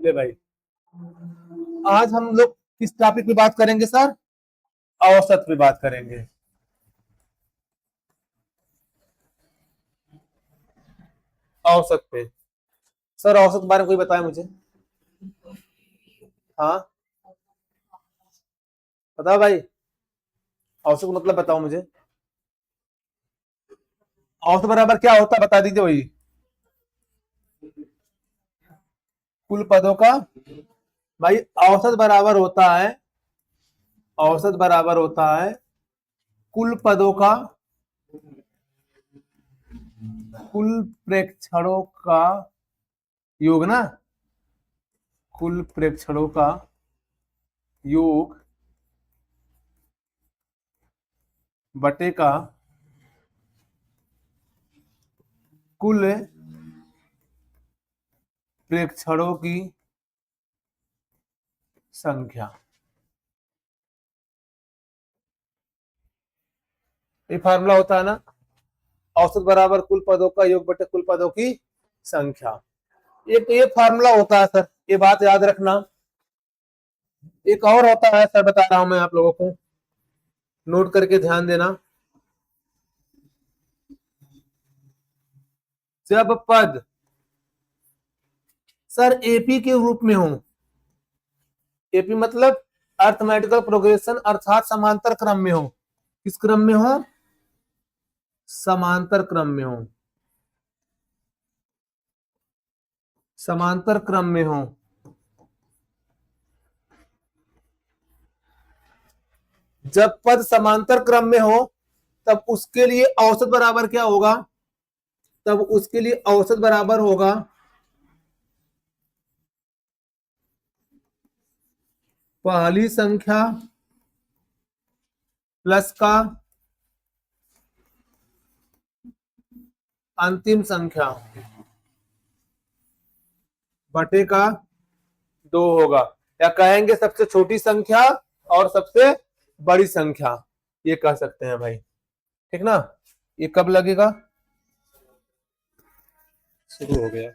ले भाई, आज हम लोग किस टॉपिक पे बात करेंगे सर? औसत पे बात करेंगे। औसत पे। सर औसत के बारे में कोई बताए मुझे। हाँ, बताओ भाई। औसत का मतलब बताओ मुझे। औसत बराबर क्या होता है बता दीजिए वही। कुल पदों का। भाई औसत बराबर होता है, औसत बराबर होता है कुल पदों का, कुल प्रेक्षणों का योग ना, कुल प्रेक्षणों का योग बटे का कुल प्रेक्षणों की संख्या। ये फार्मूला होता है ना, औसत बराबर कुल पदों का योग बटे कुल पदों की संख्या। एक ये फार्मूला होता है सर, ये बात याद रखना। एक और होता है सर, बता रहा हूं मैं आप लोगों को, नोट करके ध्यान देना। जब पद सर एपी के रूप में हो, एपी मतलब अर्थमेटिकल प्रोग्रेशन, अर्थात समांतर क्रम में हो। किस क्रम में हो? समांतर क्रम में हो, समांतर क्रम में हो। जब पद समांतर क्रम में हो तब उसके लिए औसत बराबर क्या होगा? तब उसके लिए औसत बराबर होगा पहली संख्या प्लस का अंतिम संख्या बटे का 2 होगा, या कहेंगे सबसे छोटी संख्या और सबसे बड़ी संख्या, ये कह सकते हैं भाई। ठीक ना? ये कब लगेगा? शुरू हो गया।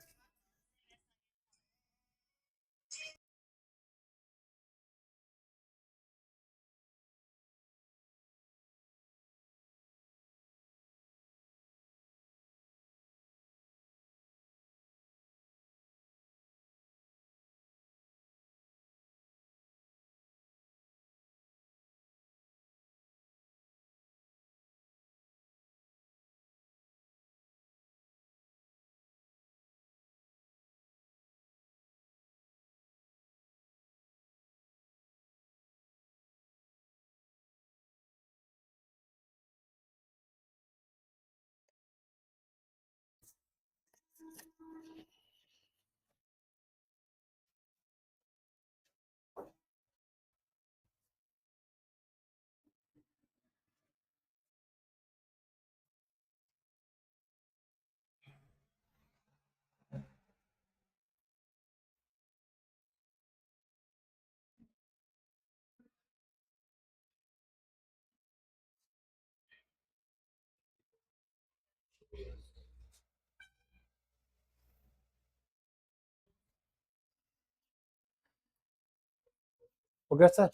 हो गया सर?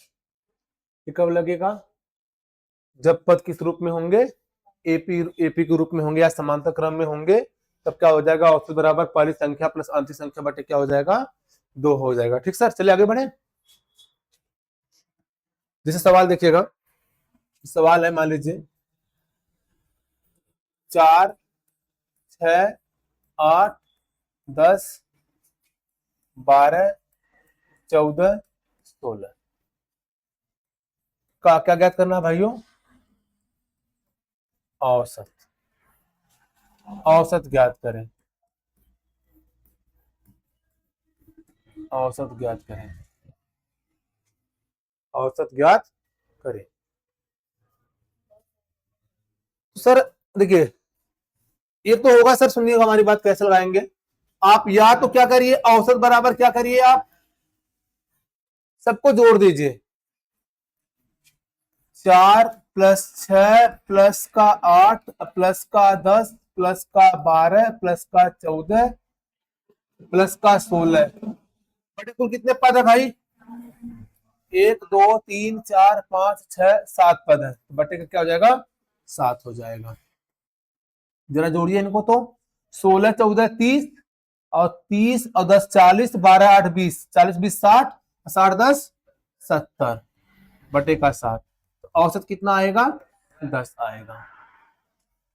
ये कब लगेगा? जब पद किस रूप में होंगे? एपी, एपी के रूप में होंगे या समांतर क्रम में होंगे, तब क्या हो जाएगा? औसत बराबर पहली संख्या प्लस अंतिम संख्या बटे क्या हो जाएगा? 2 हो जाएगा। ठीक सर, चलिए आगे बढ़े। जैसे सवाल देखिएगा, सवाल है मान लीजिए 4, 6, 8, 10, 12, 14, 16 का क्या ज्ञात करना है भाइयों? औसत। औसत ज्ञात करें, औसत ज्ञात करें, औसत ज्ञात करें। तो सर देखिए, ये तो होगा सर, सुनिएगा हमारी बात कैसे लगाएंगे। आप या तो क्या करिए, औसत बराबर क्या करिए, आप सबको जोड़ दीजिए। 4 प्लस 6 प्लस का 8 प्लस का 10 प्लस का 12 प्लस का 14 प्लस का 16 बटे कुल कितने पद है भाई? 1 2 3 4 5 6 7 पद है, तो बटे का क्या हो जाएगा? 7 हो जाएगा। जरा जोड़िए इनको तो। 16 14 30 और 30 और 10 40, 12 8 20, 40 20 60, 60 10 70 बटे का 7, तो औसत कितना आएगा? 10 आएगा।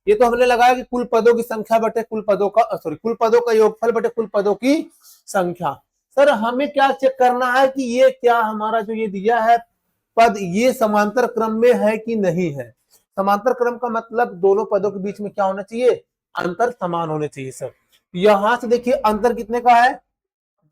ये तो हमने लगाया कि कुल पदों की संख्या बटे कुल पदों का, सॉरी, कुल पदों का योगफल बटे कुल पदों की संख्या। सर हमें क्या चेक करना है कि ये क्या हमारा जो ये दिया है पद, ये समांतर क्रम में है कि नहीं है। समांतर क्रम का मतलब दोनों पदों के बीच में क्या होना चाहिए? अंतर समान होने चाहिए सर। यहां से देखिए अंतर कितने का है?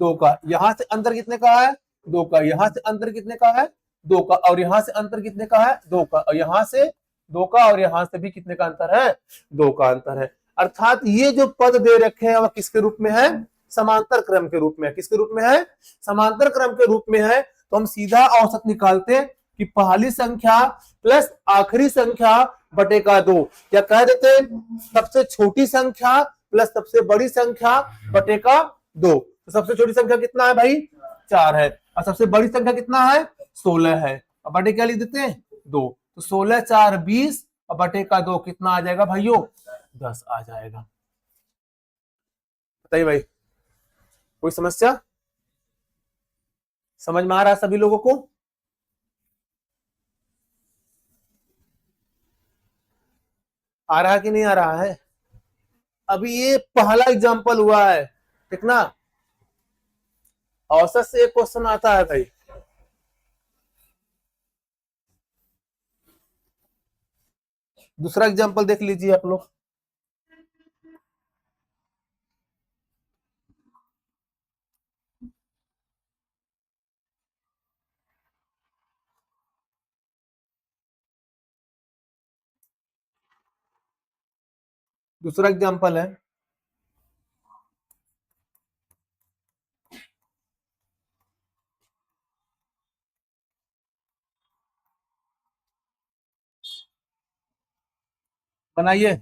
2 का। यहां से अंतर कितने का है? 2 का। यहां से अंतर कितने का है? 2 का। और यहां से अंतर कितने का है? 2 का। और यहां से 2 का, और यहां से भी कितने का अंतर है? 2 का अंतर है। अर्थात ये जो पद दे रखे हैं वह किसके रूप में है? समांतर क्रम के रूप में। किसके रूप में है? समांतर क्रम के रूप में है। तो हम सीधा औसत निकालते कि पहली संख्या प्लस आखिरी संख्या बटे का 2। क्या कह देते? सबसे छोटी संख्या प्लस सबसे बड़ी संख्या बटे का 2। तो सबसे छोटी संख्या कितना है भाई? 4 है। और सबसे बड़ी संख्या कितना है? 16 है। अब बटे क्या लिख देते हैं? 2। तो 16 4 20 और बटे का 2 कितना आ जाएगा भाइयों? 10 आ जाएगा। बताइए भाई, कोई समस्या? समझ में आ रहा है सभी लोगों को? आ रहा है कि नहीं आ रहा है? अभी ये पहला एग्जांपल हुआ है, ठीक ना? औसत से एक क्वेश्चन आता है भाई। दूसरा एग्जांपल देख लीजिए आप लोग। दूसरा एग्जांपल है, बनाइए।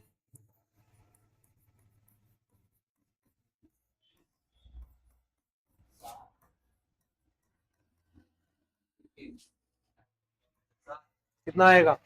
कितना आएगा?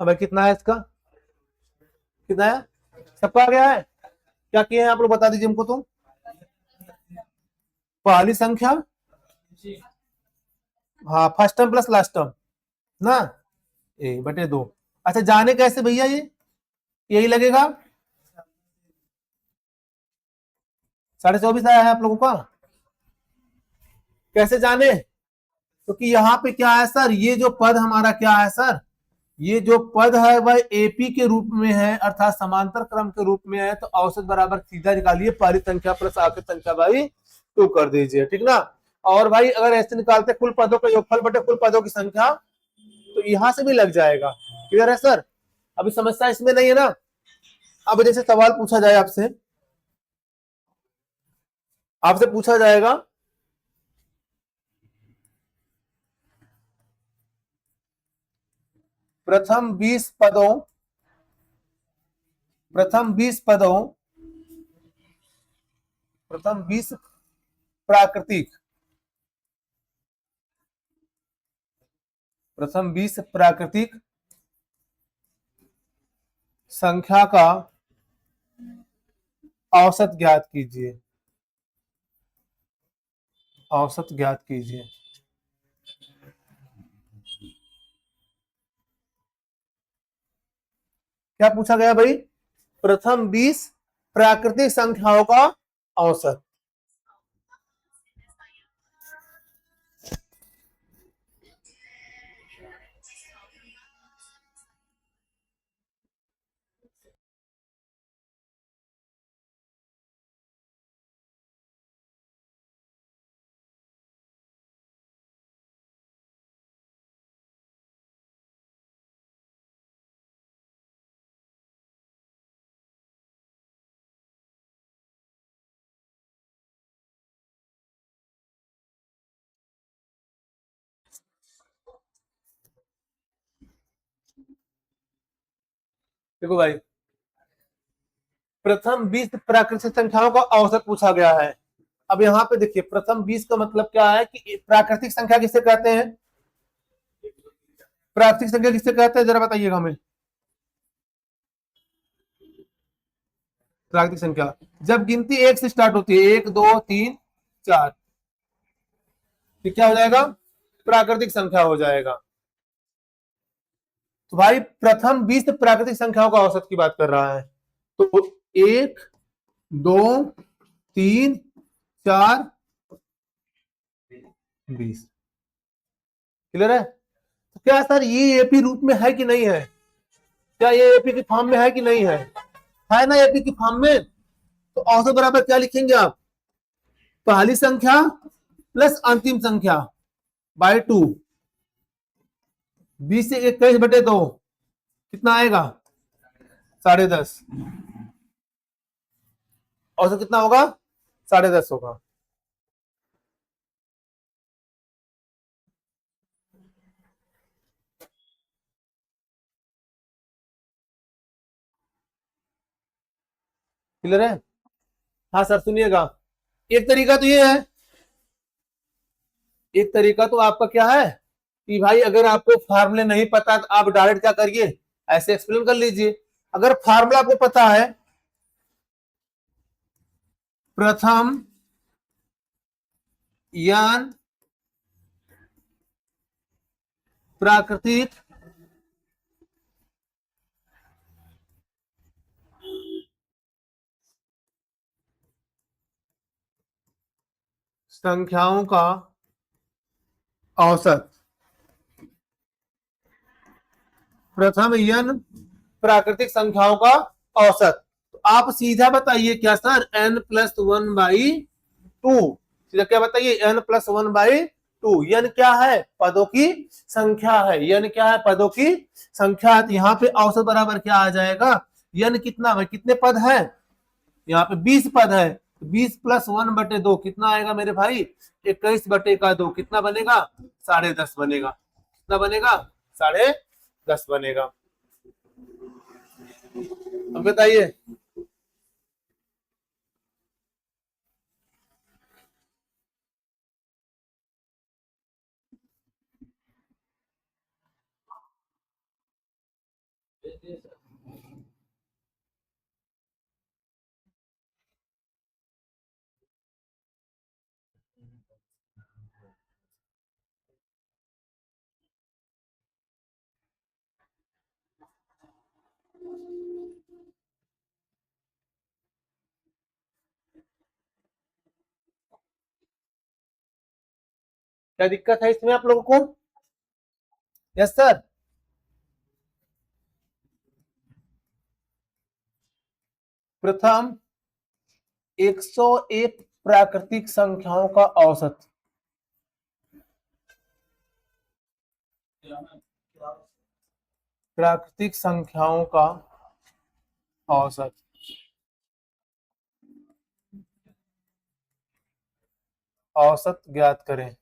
अब कितना है इसका? कितना है? सबका आ गया है? क्या किए हैं आप लोग, बता दीजिए हमको तो। पहली संख्या, हाँ, first term plus last term ना, ए बटे 2। अच्छा, जाने कैसे भैया? ये यही लगेगा। 24.5 आया है आप लोगों का। कैसे जाने? क्योंकि यहाँ पे क्या है सर, ये जो पद हमारा क्या है सर, ये जो पद है वह एपी के रूप में है, अर्थात समांतर क्रम के रूप में है। तो औसत बराबर सीधा निकालिए पहली संख्या प्लस आखिरी संख्या बाई 2 कर दीजिए, ठीक ना। और भाई अगर ऐसे निकालते कुल पदों का योगफल बटे कुल पदों की संख्या, तो यहां से भी लग जाएगा। क्लियर है सर? अभी समस्या इसमें नहीं है ना। अब जैसे सवाल पूछा जाए आपसे, आपसे पूछा जाएगा प्रथम 20 पदों, प्रथम 20 पदों, प्रथम 20 प्राकृतिक, प्रथम 20 प्राकृतिक संख्या का औसत ज्ञात कीजिए, औसत ज्ञात कीजिए। क्या पूछा गया भाई? प्रथम 20 प्राकृतिक संख्याओं का औसत। देखो भाई, प्रथम 20 प्राकृतिक संख्याओं का औसत पूछा गया है। अब यहाँ पे देखिए, प्रथम 20 का मतलब क्या है कि प्राकृतिक संख्या किसे कहते हैं? प्राकृतिक संख्या किसे कहते हैं, जरा बताइएगा हमें। प्राकृतिक संख्या जब गिनती 1 से स्टार्ट होती है, 1 2 3 4, तो क्या हो जाएगा? प्राकृतिक संख्या हो जाएगा। तो भाई प्रथम 20 प्राकृतिक संख्याओं का औसत की बात कर रहा है। तो 1 2 3 4 20। क्लियर है? तो क्या सर ये एपी रूप में है कि नहीं है? क्या ये एपी की फॉर्म में है कि नहीं है ना एपी की फॉर्म में? तो औसत बराबर क्या लिखेंगे आप? पहली संख्या प्लस अंतिम संख्या बाय 2। 20 से 21/2 कितना आएगा? 10.5। औसत कितना होगा? 10.5 होगा। क्लियर है? हाँ सर सुनिएगा, एक तरीका तो ये है, एक तरीका तो आपका क्या है कि भाई अगर आपको फार्मूले नहीं पता तो आप डायरेक्ट क्या करिए, ऐसे एक्सप्लेन कर लीजिए। अगर फार्मूला आपको पता है, प्रथम n प्राकृतिक संख्याओं का औसत, प्रथम n प्राकृतिक संख्याओं का औसत, तो आप सीधा बताइए क्या सर? n+1/2। सीधा क्या बताइए? n+1/2। n क्या है? पदों की संख्या है। n क्या है? पदों की संख्या है। तो यहाँ पे औसत बराबर क्या आ जाएगा? n कितना है? कितने पद है? यहाँ पे 20 पद है। 20+1/2 कितना आएगा मेरे भाई? 21/2 कितना बनेगा? 10.5 बनेगा। कितना बनेगा? 10.5 बनेगा। अब बताइए, क्या दिक्कत है इसमें आप लोगों को? Yes sir. प्रथम 101 प्राकृतिक संख्याओं का औसत, प्राकृतिक संख्याओं का औसत। औसत ज्ञात करें।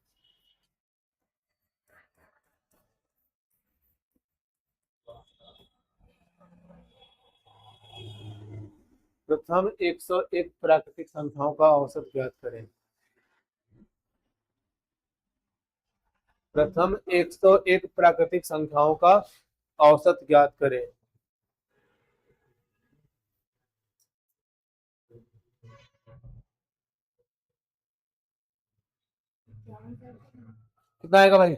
प्रथम 101 प्राकृतिक संख्याओं का औसत ज्ञात करें। प्रथम 101 प्राकृतिक संख्याओं का औसत ज्ञात करें। कितना आएगा भाई?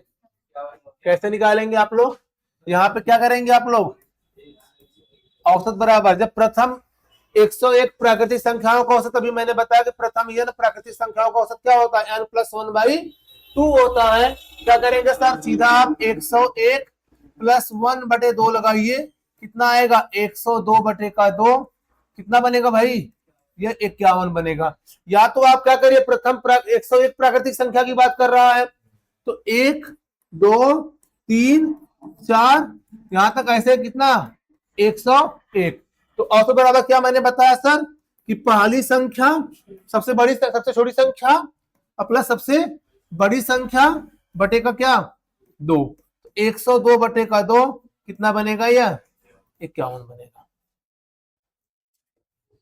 कैसे निकालेंगे आप लोग? यहाँ पे क्या करेंगे आप लोग? औसत बराबर, जब प्रथम 101 प्राकृतिक संख्याओं का औसत, अभी मैंने बताया कि प्रथम यह प्राकृतिक संख्याओं का औसत क्या होता है? n+1/2 होता है। क्या करेंगे सर? सीधा आप 101 + 1/2 लगाइए, कितना आएगा? 102/2। कितना बनेगा भाई? यह 51 बनेगा। या तो आप क्या करिए, प्रथम 101 प्राकृतिक संख्या की बात कर रहा है तो 1 2 3 4 यहां तक ऐसे कितना? 101। तो औसत बराबर क्या मैंने बताया सर? कि पहली संख्या सबसे बड़ी सबसे छोटी संख्या प्लस सबसे बड़ी संख्या बटे का क्या? 2। 102/2 कितना बनेगा? यह 51 बनेगा।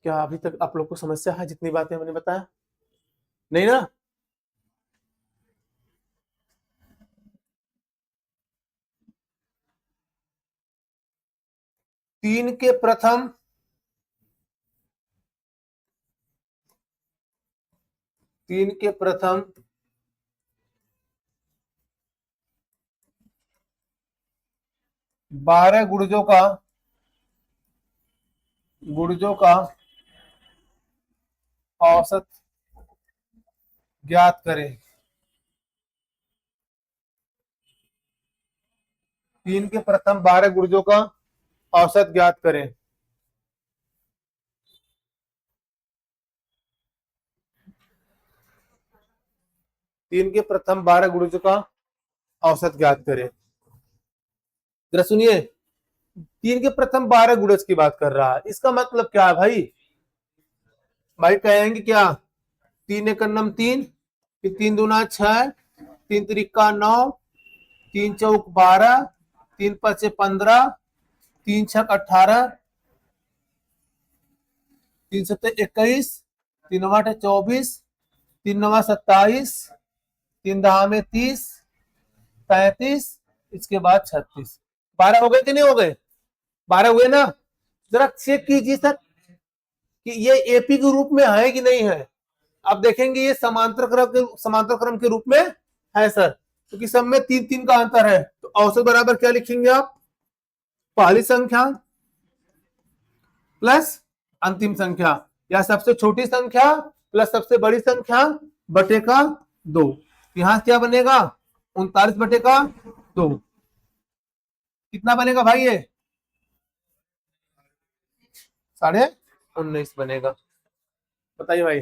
क्या अभी तक आप लोग को समस्या है जितनी बातें मैंने बताया? नहीं ना? तीन के प्रथम 12 गुणजों का औसत ज्ञात करें। 3 के प्रथम 12 गुणजों का औसत ज्ञात करें। तीन के प्रथम 12 गुणजों का औसत ज्ञात करें। जरा सुनिए, 3 के प्रथम 12 गुणज की बात कर रहा है। इसका मतलब क्या है भाई? भाई कहेंगे क्या? 3 एक नम 3, फिर 3 दूना 6, 3 त्रिका 9, 3 चौक 12, 3 पचे 15, 3 छक 18, 3 सत्ते 21, 3 आठ 24, 3 नवा 27, 3 दहा में 30, 35, इसके बाद 36। 12 हो गए कि नहीं हो गए? 12 हुए ना? जरा चेक कीजिए सर कि ये एपी के रूप में है कि नहीं है। आप देखेंगे ये समांतर क्रम के रूप में है सर, क्योंकि सब में 3-3 का अंतर है। तो औसत बराबर क्या लिखेंगे आप? पहली संख्या प्लस अंतिम संख्या, या सबसे छोटी संख्या प्लस सबसे बड़ी संख्या बटे का 2। यहां क्या बनेगा? 39/2। कितना बनेगा भाई? ये 19.5 बनेगा। बताइए भाई।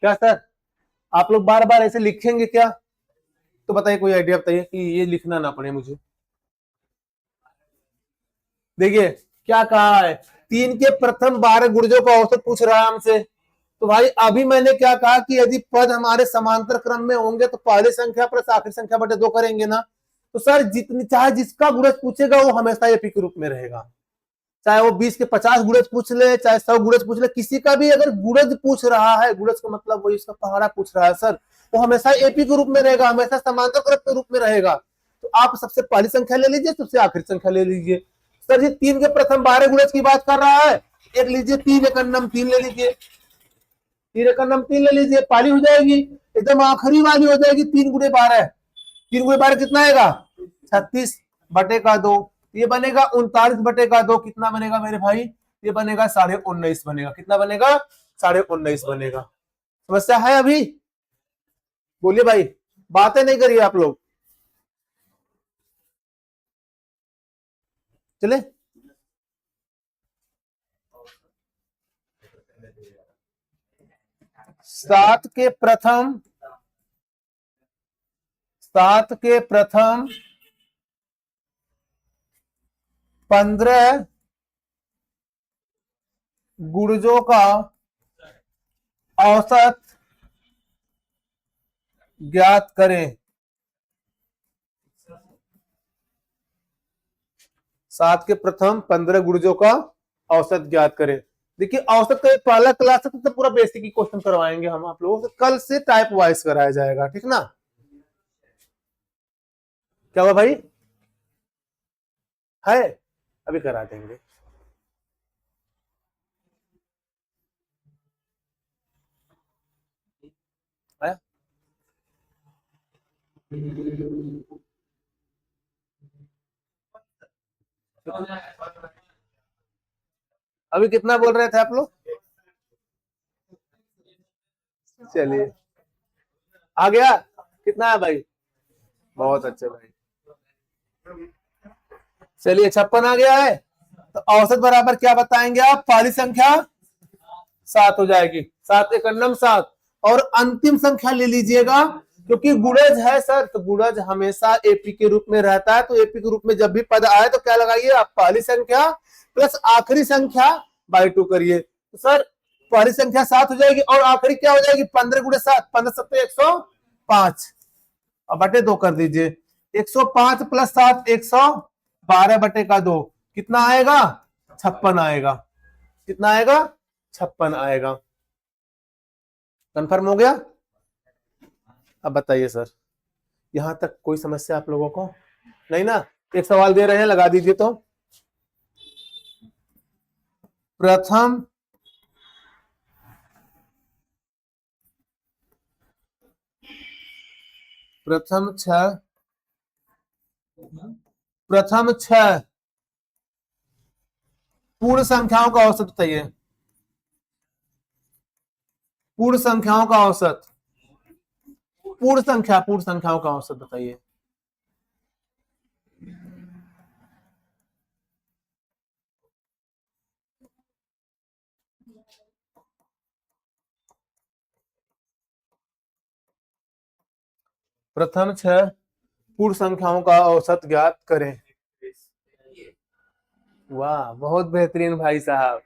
क्या सर आप लोग बार बार ऐसे लिखेंगे क्या? तो बताइए, कोई आइडिया बताइए कि ये लिखना ना पड़े मुझे। देखिए क्या कहा है, 3 के प्रथम 12 गुणजों का औसत पूछ रहा है हमसे। तो भाई अभी मैंने क्या कहा कि यदि पद हमारे समांतर क्रम में होंगे तो पहली संख्या प्लस आखिरी संख्या बटे 2 करेंगे ना। तो सर जितनी चाहे जिसका गुणज पूछेगा वो हमेशा एपी के रूप में रहेगा, चाहे वो 20 के 50 गुणज पूछ ले, चाहे 100 गुणज पूछ ले, किसी का भी अगर गुणज पूछ रहा है, गुणज का मतलब वही उसका पहाड़ा पूछ रहा है सर, वो हमेशा एपी के रूप में रहेगा, हमेशा समांतर क्रम के रूप में रहेगा। तो आप सबसे पहली संख्या ले लीजिए, सबसे आखिरी संख्या ले लीजिए। सर जी 3 के प्रथम 12 गुणज की बात कर रहा है, एक लीजिए 3 एक अन्नम 3 ले लीजिए, 3 एक अन्नम 3 ले लीजिए, पाली हो जाएगी, एकदम आखिरी वाली हो जाएगी 3 गुणे 12, 3 गुणे 12 कितना आएगा 36 बटे का 2, ये बनेगा 39 बटे का 2, कितना बनेगा मेरे भाई, ये बनेगा 19.5 बनेगा, कितना बनेगा 19.5 बनेगा। समस्या है अभी, बोलिए भाई, बातें नहीं करिए आप लोग, चले। सात के प्रथम 15 गुणजों का औसत ज्ञात करें। 7 के प्रथम 15 गुणजों का औसत ज्ञात करें। देखिए औसत का पहला क्लास है तो पूरा बेसिक ही क्वेश्चन करवाएंगे हम आप लोगों से, कल से टाइप वाइज कराया जाएगा, ठीक ना। क्या हुआ भाई, है अभी करा देंगे। आया? अभी कितना बोल रहे थे आप लोग, चलिए आ गया, कितना है भाई, बहुत अच्छे भाई, चलिए 56 आ गया है। तो औसत बराबर क्या बताएंगे आप, पहली संख्या 7 हो जाएगी, 7 एक अन्नम 7, और अंतिम संख्या ले लीजिएगा, क्योंकि गुणज है सर, तो गुणज हमेशा एपी के रूप में रहता है, तो एपी के रूप में जब भी पद आए तो क्या लगाइए आप, पहली संख्या प्लस आखिरी संख्या बाई 2 करिए। तो सर पहली संख्या 7 हो जाएगी और आखिरी क्या हो जाएगी, 15 गुणे 7, 15 7 105, अब बटे 2 कर दीजिए, 105 प्लस 7 112 बटे का 2, कितना आएगा 56 आएगा, कितना आएगा 56 आएगा। कंफर्म हो गया। अब बताइए सर, यहां तक कोई समस्या आप लोगों को नहीं ना। एक सवाल दे रहे हैं, लगा दीजिए। तो प्रथम प्रथम छह प्रथम 6 पूर्ण संख्याओं का औसत बताइए, पूर्ण संख्याओं का औसत, पूर्ण संख्याओं का औसत बताइए। प्रथम 6 पूर्ण संख्याओं का औसत ज्ञात करें। वाह बहुत बेहतरीन भाई साहब,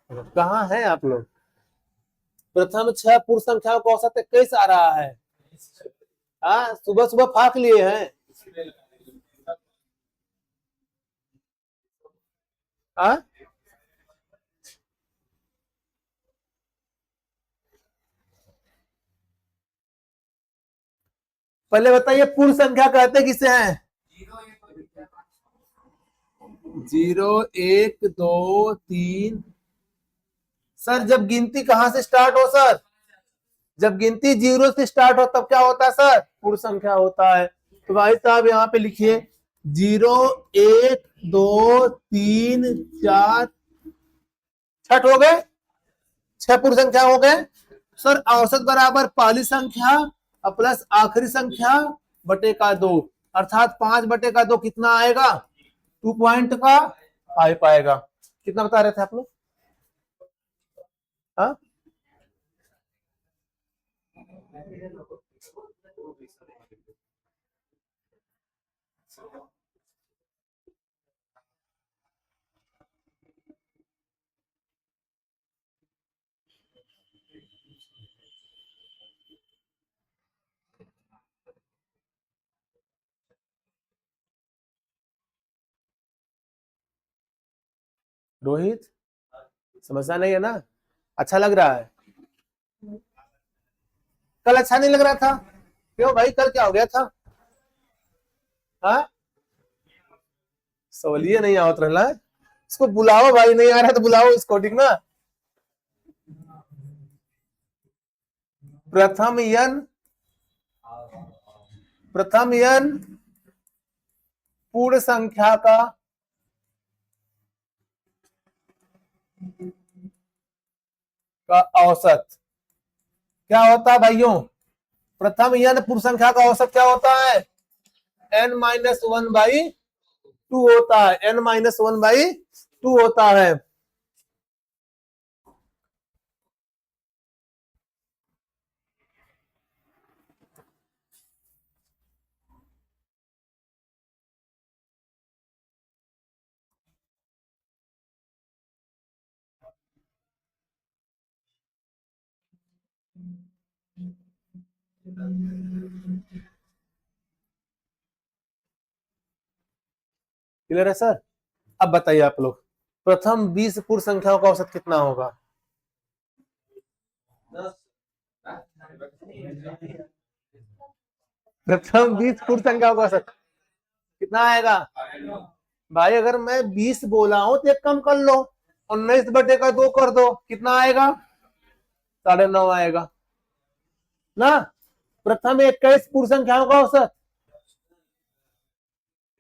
कहाँ हैं आप लोग। प्रथम 6 पूर्ण संख्याओं का औसत कैसे आ रहा है, हाँ सुबह सुबह फाक लिए हैं, हाँ पहले बताइए पूर्ण संख्या कहते किसे हैं, 0 1 2 3। सर जब गिनती कहां से स्टार्ट हो सर, जब गिनती 0 से स्टार्ट हो तब क्या होता है सर, पूर्ण संख्या होता है। तो भाई साहब यहाँ पे लिखिए 0 1 2 3 4 छठ हो गए, 6 पूर्ण संख्या हो गए। सर औसत बराबर पहली संख्या प्लस आखिरी संख्या बटे का 2, अर्थात 5 बटे का 2 कितना आएगा, 2 पॉइंट का 5 आएगा। कितना बता रहे थे आप लोग, हाँ रोहित, समझना नहीं है ना? अच्छा लग रहा है? कल अच्छा नहीं लग रहा था? क्यों भाई, कल क्या हो गया था? हाँ, सवलिए नहीं आवत रहला है? इसको बुलाओ भाई, नहीं आ रहा तो बुलाओ इसको, ठीक ना? प्रथम यन, प्रथम यन पूर्ण संख्या का औसत क्या होता है भाइयों? प्रथम यन पूर्ण संख्या का औसत क्या होता है? n-1/2 होता है, n-1/2 होता है। क्लियर है सर? अब बताइए आप लोग, प्रथम 20 पूर्ण संख्याओं का औसत कितना होगा? प्रथम 20 पूर्ण संख्याओं का औसत कितना आएगा? भाई अगर मैं 20 बोला हूं तो एक कम कर लो, 19/2 कर दो, कितना आएगा? 9.5 आएगा ना? प्रथम 21 पूर्ण संख्याओं का औसत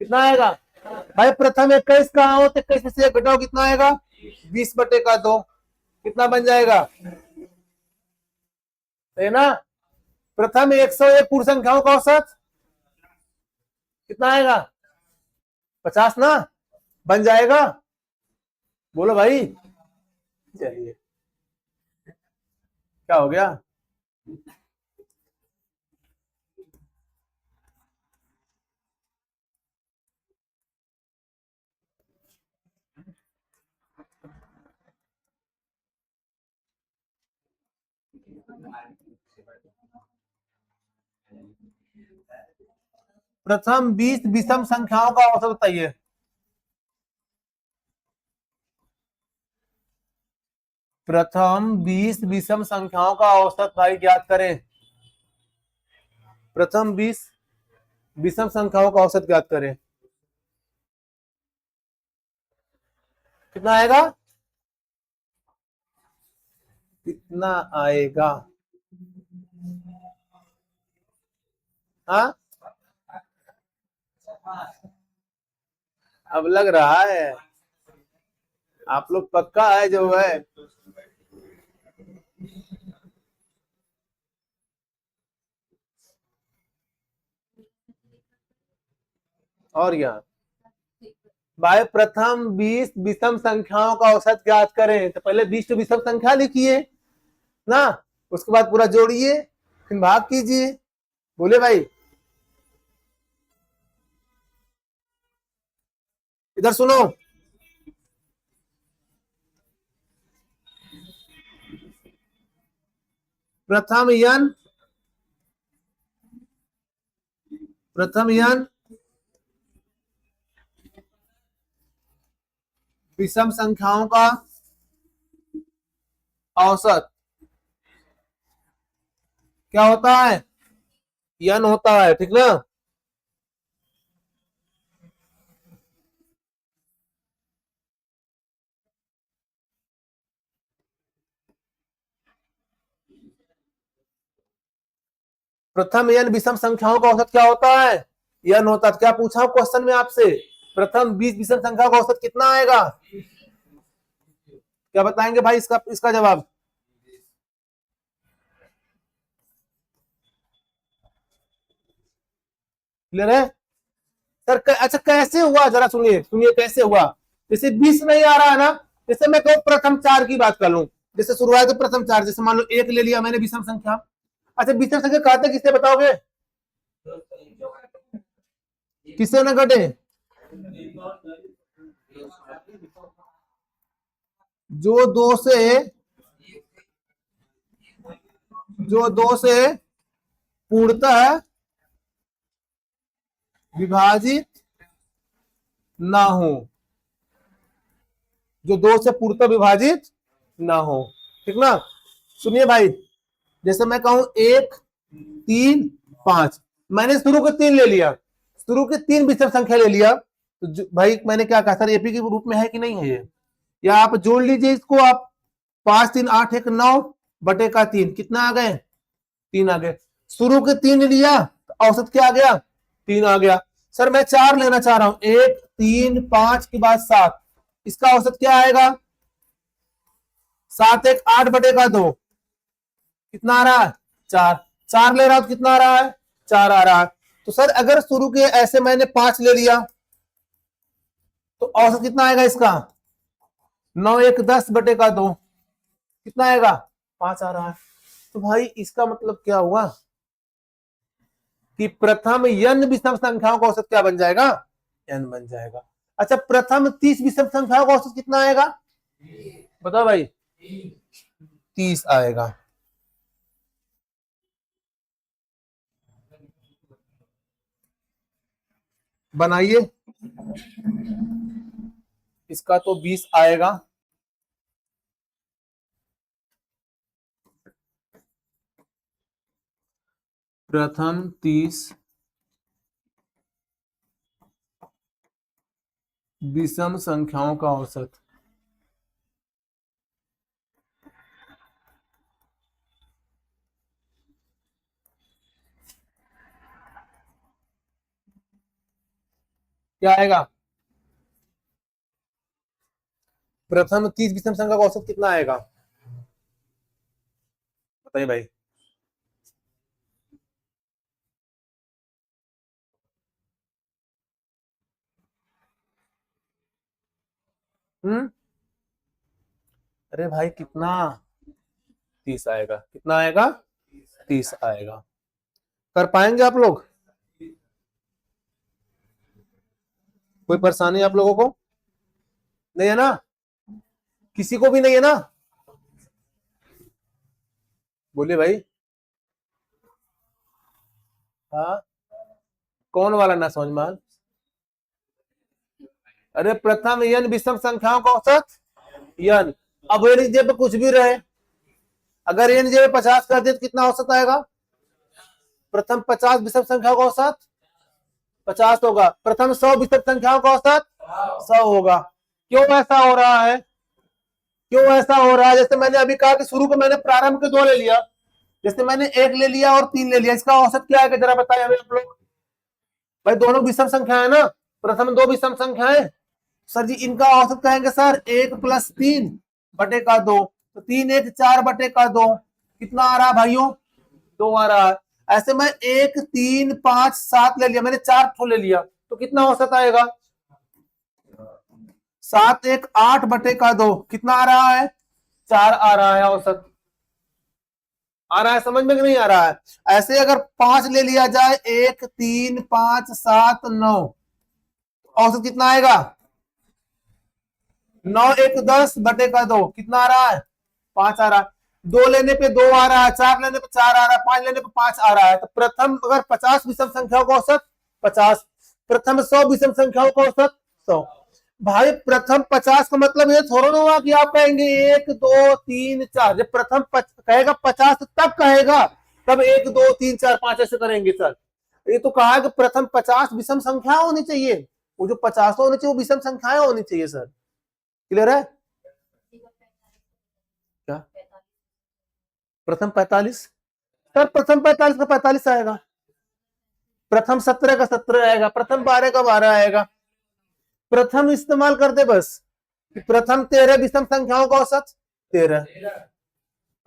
कितना आएगा? भाई प्रथम 21 कहाँ हो तो 21 में से एक घटाओ, कितना आएगा? 20/2, कितना बन जाएगा? है ना? प्रथम 101 पूर्ण संख्याओं का औसत कितना आएगा? 50 ना? बन जाएगा? बोलो भाई। चलिए, क्या हो गया? प्रथम 20 विषम संख्याओं का औसत बताइए। प्रथम 20 विषम संख्याओं का औसत भाई ज्ञात करें। प्रथम 20 विषम संख्याओं का औसत ज्ञात करें, कितना आएगा? कितना आएगा? हाँ, अब लग रहा है आप लोग पक्का है जो है। और क्या भाई, प्रथम 20 विषम संख्याओं का औसत ज्ञात करें तो पहले 20 तो विषम संख्या लिखिए ना, उसके बाद पूरा जोड़िए, फिर भाग कीजिए। बोले भाई, इधर सुनो। प्रथम यन, प्रथम यन विषम संख्याओं का औसत क्या होता है? यन होता है, ठीक ना? प्रथम यन विषम संख्याओं का औसत क्या होता है? यन होता है। क्या पूछा क्वेश्चन में आपसे? प्रथम 20 विषम संख्या का औसत कितना आएगा? क्या बताएंगे भाई इसका इसका जवाब? क्लियर है सर? अच्छा कैसे हुआ, जरा सुनिए सुनिए कैसे हुआ। जैसे 20 नहीं आ रहा है ना, जैसे मैं कहूँ प्रथम 4 की बात कर लूं, जैसे शुरुआत है प्रथम 4, जैसे मान लो 1 ले लिया मैंने विषम संख्या। अच्छा विषम संख्या कहते किससे बताओगे? किससे न घटे? जो दो से, जो दो से पूर्णतः विभाजित ना हो। जो 2 से पूर्णतः विभाजित ना हो। ठीक ना। सुनिए भाई, जैसे मैं कहूं 1 3 5, मैंने शुरू के 3 ले लिया, शुरू के 3 विषम संख्या ले लिया, तो भाई मैंने क्या कहा सर, एपी के रूप में है कि नहीं है ये, या आप जोड़ लीजिए इसको, आप 5 3 8 1 9 बटे का 3, कितना आ गए, 3 आ गए। शुरू के 3 लिया तो औसत क्या आ गया, 3 आ गया। सर मैं 4 लेना चाह रहा हूं, 1 3 5 के बाद 7, इसका औसत क्या आएगा, 7 1 8 बटे का 2, कितना आ रहा है, 4। 4 ले रहा हूं, कितना आ रहा है, 4 आ रहा है। तो सर अगर शुरू के ऐसे मैंने 5 ले लिया तो औसत कितना आएगा इसका, 9 1 10 बटे का 2, कितना आएगा, 5 आ रहा है। तो भाई इसका मतलब क्या हुआ कि प्रथम n विषम संख्याओं का औसत क्या बन जाएगा, n बन जाएगा। अच्छा, प्रथम 30 विषम संख्याओं का औसत कितना आएगा, बताओ भाई, 30 आएगा। बनाइए, इसका तो 20 आएगा। प्रथम 30 विषम संख्याओं का औसत, क्या आएगा, प्रथम 30 विषम संख्या का औसत कितना आएगा, बताइए भाई। अरे भाई कितना, 30 आएगा, कितना आएगा, 30 आएगा। कर पाएंगे आप लोग, कोई परेशानी आप लोगों को नहीं है ना, किसी को भी नहीं है ना, बोलिए भाई। हाँ, कौन वाला ना समझ में, अरे प्रथम n विषम संख्याओं का औसत n, अब n जब कुछ भी रहे, अगर n जब 50 कर दे तो कितना औसत आएगा, प्रथम 50 विषम संख्याओं का औसत 50 होगा, प्रथम 100 विषम संख्याओं का औसत 100 होगा। क्यों ऐसा हो रहा है, क्यों ऐसा हो रहा है, जैसे मैंने अभी कहा कि शुरू को मैंने प्रारंभ के 2 ले लिया, जैसे मैंने 1 ले लिया और 3 ले लिया, इसका औसत क्या आएगा जरा बताइए हमें आप लोग। भाई दोनों विषम संख्या है ना, प्रथम 2 विषम संख्याएं, सर जी इनका औसत कहेंगे सर 1 + 3 बटे का 2, तो 3 1 4 बटे का 2, कितना आ रहा है भाइयों, 2 आ रहा है। ऐसे मैं 1 3 5 7 ले लिया, मैंने 4 ठो ले लिया, तो कितना औसत आएगा, 7 1 8 बटे का 2, कितना आ रहा है, 4 आ रहा है औसत। आ रहा है समझ में कि नहीं आ रहा है। ऐसे अगर 5 ले लिया जाए, 1 3 5 7 9, औसत कितना आएगा, 9 1 10 बटे का 2, कितना आ रहा है, 5 आ रहा है। 2 लेने पे 2 आ रहा है, 4 लेने पे 4 आ रहा है, 5 लेने पे 5 आ रहा है। तो प्रथम अगर 50 विषम संख्याओं का औसत 50, प्रथम 100 विषम संख्याओं का औसत 100। भाई प्रथम 50 का मतलब ये थोड़ा ना हुआ कि आप कहेंगे 1 2 3 4, जब प्रथम कहेगा 50 तब कहेगा, तब 1 2 3 4 5 ऐसे करेंगे सर। ये तो कहा कि प्रथम 50 विषम संख्या होनी चाहिए, वो जो 50 होनी चाहिए वो विषम संख्याएं होनी चाहिए सर। क्लियर है क्या, प्रथम 45, सर प्रथम 45 का 45 आएगा, प्रथम 17 का 17 आएगा, प्रथम 12 का 12 आएगा। प्रथम इस्तेमाल करते बस, प्रथम 13 विषम संख्याओं का औसत 13,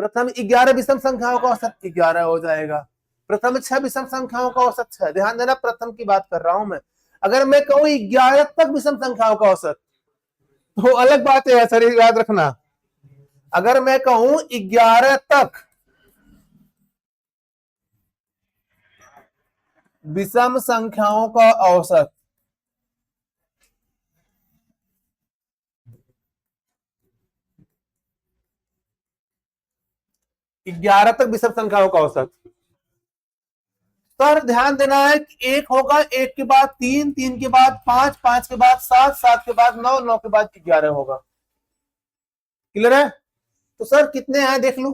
प्रथम 11 विषम संख्याओं का औसत 11 हो जाएगा, प्रथम 6 विषम संख्याओं का औसत 6। ध्यान देना, प्रथम की बात कर रहा हूं मैं। अगर मैं कहूं 11 तक विषम संख्याओं का औसत तो अलग बात है सर, याद रखना। अगर मैं कहूं 11 तक विषम संख्याओं का औसत, ग्यारह तक विषम संख्याओं का औसत, सर ध्यान देना है कि 1 होगा, 1 के बाद 3, 3 के बाद 5, 5 के बाद 7, 7 के बाद 9, 9 के बाद 11 होगा। क्लियर है? तो सर कितने आए देख लो,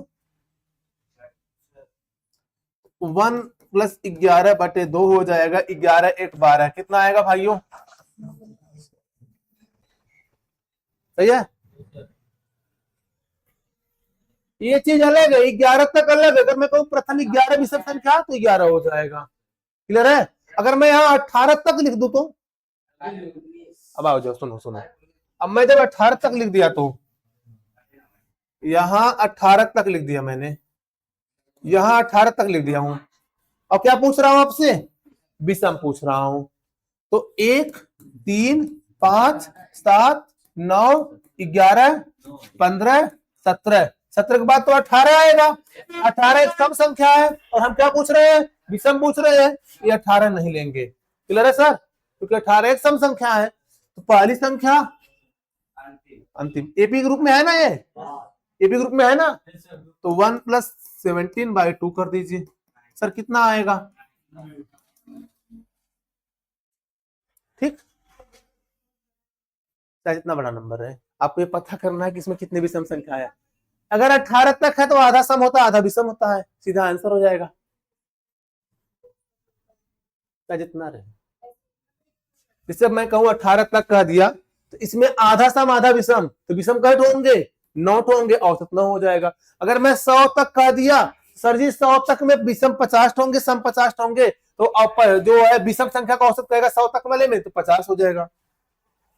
1 + 11/2 हो जाएगा, 11 1 12, कितना आएगा भाइयों? सही है, ये चीज अलग है, 11 तक अलग है। अगर मैं कहूँ प्रथम 11 विषम संख्या तो 11 हो जाएगा। क्लियर है? अगर मैं यहाँ 18 तक लिख दूं तो, अब आओ जाओ, सुनो सुनो, अब मैं जब 18 तक लिख दिया तो यहां 18 तक लिख दिया मैंने, यहां 18 तक लिख दिया हूं, और क्या पूछ रहा हूं आपसे? विषम पूछ रहा हूं। तो 1 3 5 7 9 11 15 17, 17 के बाद तो 18 आएगा। 18 एक सम संख्या है, और हम क्या पूछ रहे हैं? विषम पूछ रहे हैं, ये 18 नहीं लेंगे। क्लियर है सर? क्योंकि 18 एक सम संख्या है। तो पहली संख्या अंतिम एपी ग्रुप में है ना, ये एपी ग्रुप में है ना, तो 1 + 17/2 कर दीजिए। सर कितना आएगा? ठीक, चाहे जितना बड़ा नंबर है, आपको ये पता करना है कि इसमें कितने विषम संख्या है। अगर 18 तक है तो आधा सम होता है, आधा विषम होता है, सीधा आंसर हो जाएगा। चाहे जितना रहे, जैसे मैं कहूं 18 तक कह दिया, तो इसमें आधा सम आधा विषम, तो विषम कट होंगे 9 होंगे, औसत 9 हो जाएगा। अगर मैं 100 तक कह दिया, सर जी 100 तक में विषम 50 होंगे, सम 50 होंगे, तो अब जो है विषम संख्या का औसत कहेगा 100 तक वाले में, तो 50 हो जाएगा।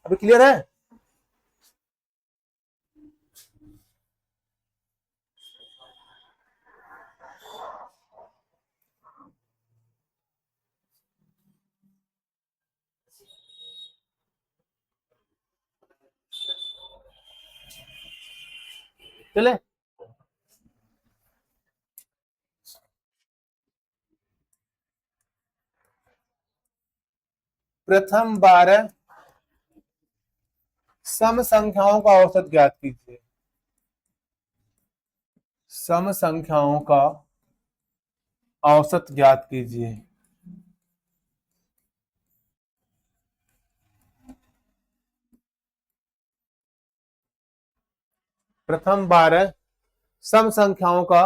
अभी क्लियर है? चले, प्रथम 12 सम संख्याओं का औसत ज्ञात कीजिए। सम संख्याओं का औसत ज्ञात कीजिए। प्रथम 12 सम संख्याओं का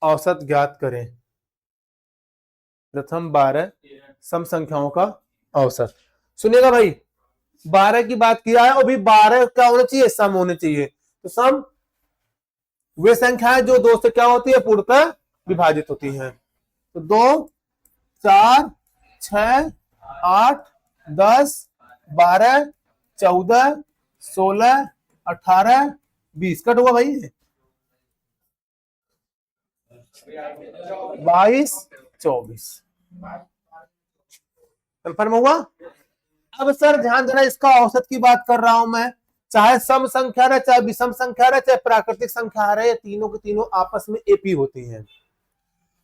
औसत ज्ञात करें। प्रथम 12 सम संख्याओं का औसत। सुनिएगा भाई, 12 की बात किया है, अभी 12 क्या होना चाहिए? सम होने चाहिए। तो सम वे संख्याएं जो 2 से क्या होती है? पूर्णतः विभाजित होती हैं। तो 2 4 6 8 10 12 14 16 18 20, कट हुआ भाई, 22 24, कन्फर्म हुआ? अब सर ध्यान देना, इसका औसत की बात कर रहा हूं मैं, चाहे सम संख्या रहे, चाहे विषम संख्या रहे, चाहे प्राकृतिक संख्या रहे, तीनों के तीनों आपस में एपी होती हैं।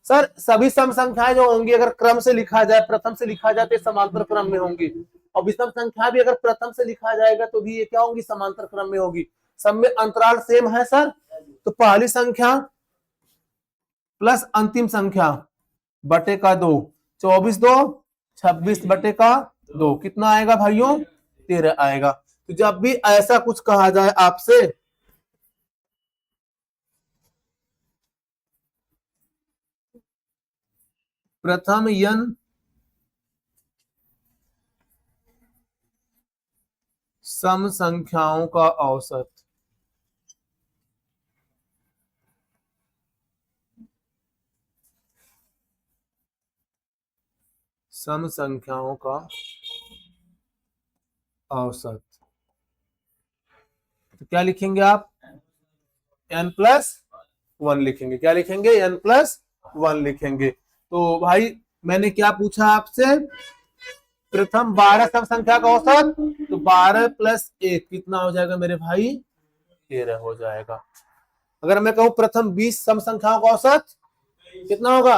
सर सभी सम संख्याएं जो होंगी, अगर क्रम से लिखा जाए, प्रथम से लिखा जाए तो समांतर क्रम में होंगी, और विषम संख्या भी अगर प्रथम से लिखा जाएगा तो भी ये क्या होंगी? समांतर क्रम में होगी। सब में अंतराल सेम है सर। तो पहली संख्या प्लस अंतिम संख्या बटे का 2, 24 2 26 बटे का 2, कितना आएगा भाइयों? 13 आएगा। तो जब भी ऐसा कुछ कहा जाए आपसे, प्रथम n सम संख्याओं का औसत, सम संख्याओं का औसत, तो क्या लिखेंगे आप? n+1 लिखेंगे। क्या लिखेंगे? n+1 लिखेंगे। तो भाई मैंने क्या पूछा आपसे? प्रथम 12 सम संख्या का औसत, तो 12 + 1 कितना हो जाएगा मेरे भाई? 13 हो जाएगा। अगर मैं कहूं प्रथम 20 सम संख्याओं का औसत कितना होगा?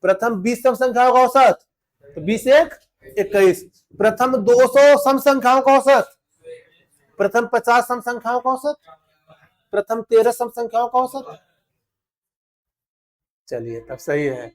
प्रथम 20 सम संख्याओं का औसत, तो 20 1 21। प्रथम 200 सम संख्याओं का औसत, प्रथम 50 सम संख्याओं का औसत, प्रथम 13 सम संख्याओं का औसत। चलिए तब सही है।